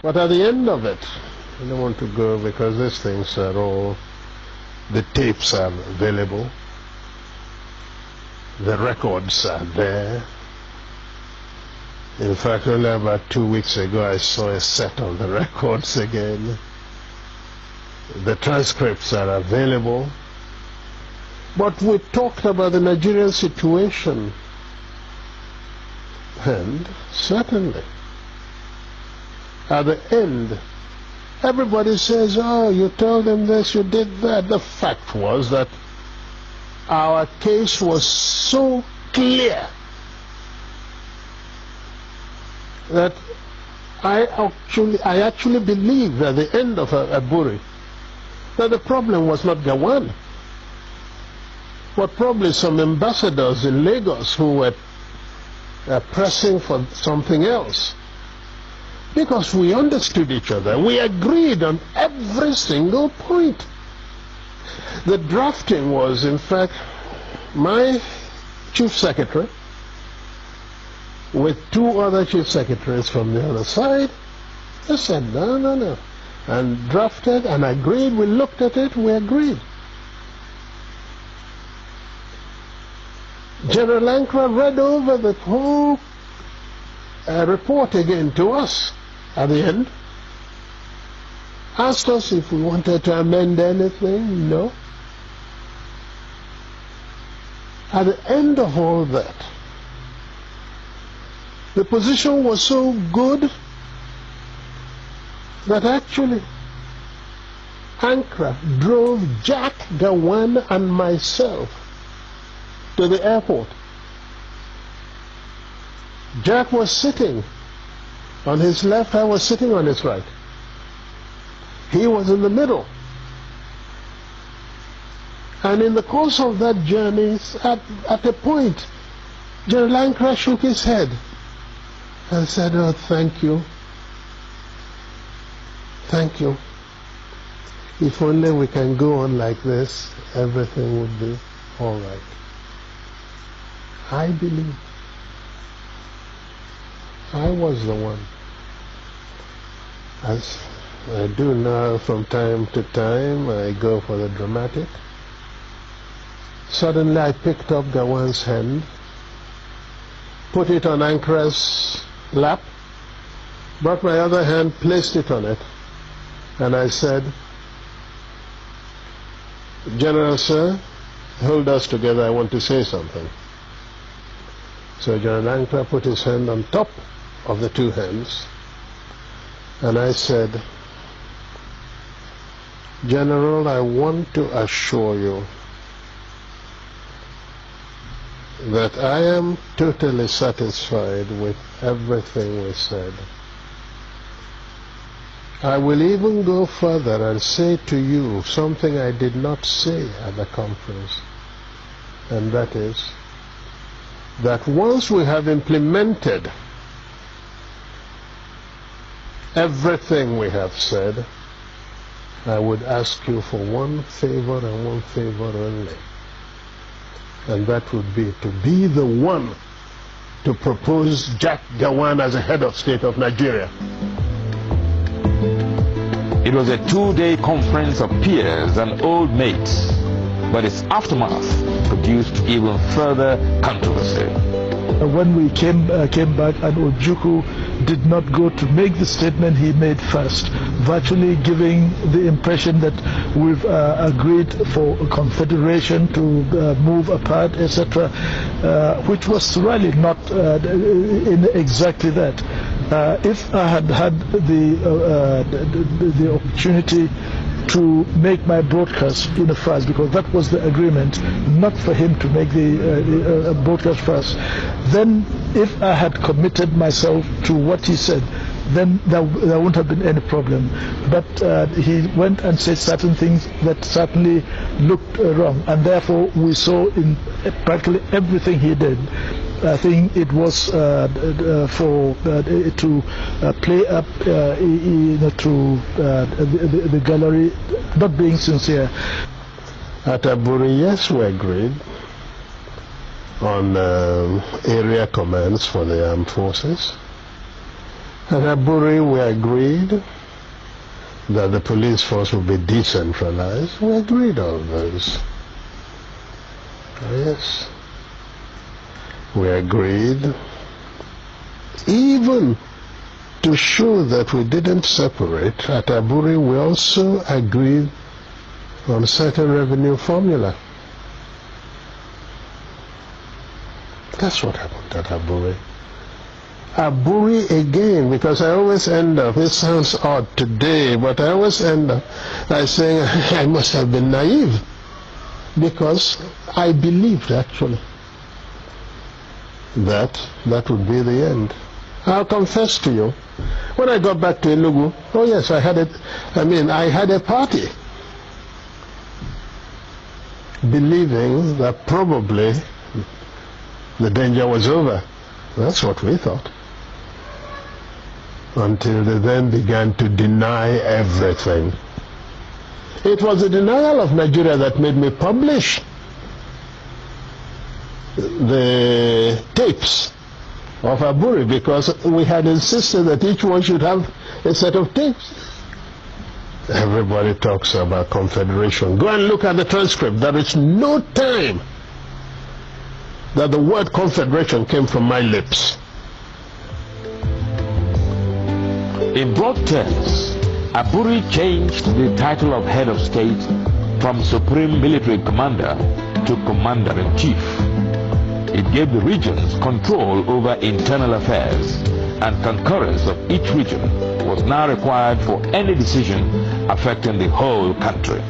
But at the end of it, I don't want to go because these things are all, the tapes are available, the records are there. In fact, only about 2 weeks ago I saw a set of the records again. The transcripts are available. But we talked about the Nigerian situation, and certainly at the end everybody says, oh, you told them this, you did that. The fact was that our case was so clear that I actually believed at the end of Aburi that the problem was not Gawan, but probably some ambassadors in Lagos who were pressing for something else. Because we understood each other. We agreed on every single point. The drafting was, in fact, my chief secretary with 2 other chief secretaries from the other side. They said, no, and drafted and agreed. We looked at it, we agreed. General Ankara read over the whole report again to us at the end, asked us if we wanted to amend anything. No. At the end of all that, the position was so good that actually Ankara drove Jack, Gawan and myself to the airport. Jack was sitting on his left, I was sitting on his right. He was in the middle. And in the course of that journey, at a point, General Ankara shook his head and said, oh, thank you. Thank you. If only we can go on like this, everything would be all right. I believe I was the one. As I do now from time to time, I go for the dramatic. Suddenly I picked up Gawan's hand, put it on Ankara's lap, brought my other hand, placed it on it, and I said, General sir, hold us together, I want to say something. So General Ankara put his hand on top of the 2 hands, and I said, General, I want to assure you that I am totally satisfied with everything we said. I will even go further and say to you something I did not say at the conference, and that is that once we have implemented everything we have said, I would ask you for one favor and one favor only, and that would be to be the one to propose Jack Gawan as a head of state of Nigeria. It was a 2-day conference of peers and old mates, but its aftermath produced even further controversy. When we came back, and Ojukwu did not go to make the statement he made first, virtually giving the impression that we've agreed for a confederation to move apart, etc., which was really not in exactly that. If I had had the opportunity to make my broadcast in the first, because that was the agreement, not for him to make the broadcast first, then if I had committed myself to what he said, then there wouldn't have been any problem. But he went and said certain things that certainly looked wrong, and therefore we saw in practically everything he did, I think it was for to play up to the gallery, not being sincere. At Aburi, yes, we agreed on area commands for the armed forces. At Aburi, we agreed that the police force would be decentralized. We agreed on those. Yes. We agreed even to show that we didn't separate. At Aburi, we also agreed on certain revenue formula. That's what happened at Aburi. Aburi again, because I always end up, it sounds odd today, but I always end up by saying I must have been naive, because I believed actually that would be the end. I'll confess to you, when I got back to Enugu, oh yes, I had a party, believing that probably the danger was over. That's what we thought. Until they then began to deny everything. It was the denial of Nigeria that made me publish the tapes of Aburi, because we had insisted that each one should have a set of tapes. Everybody talks about confederation. Go and look at the transcript. There is no time that the word confederation came from my lips. In broad terms, Aburi changed the title of head of state from Supreme Military Commander to Commander-in-Chief. It gave the regions control over internal affairs, and concurrence of each region was now required for any decision affecting the whole country.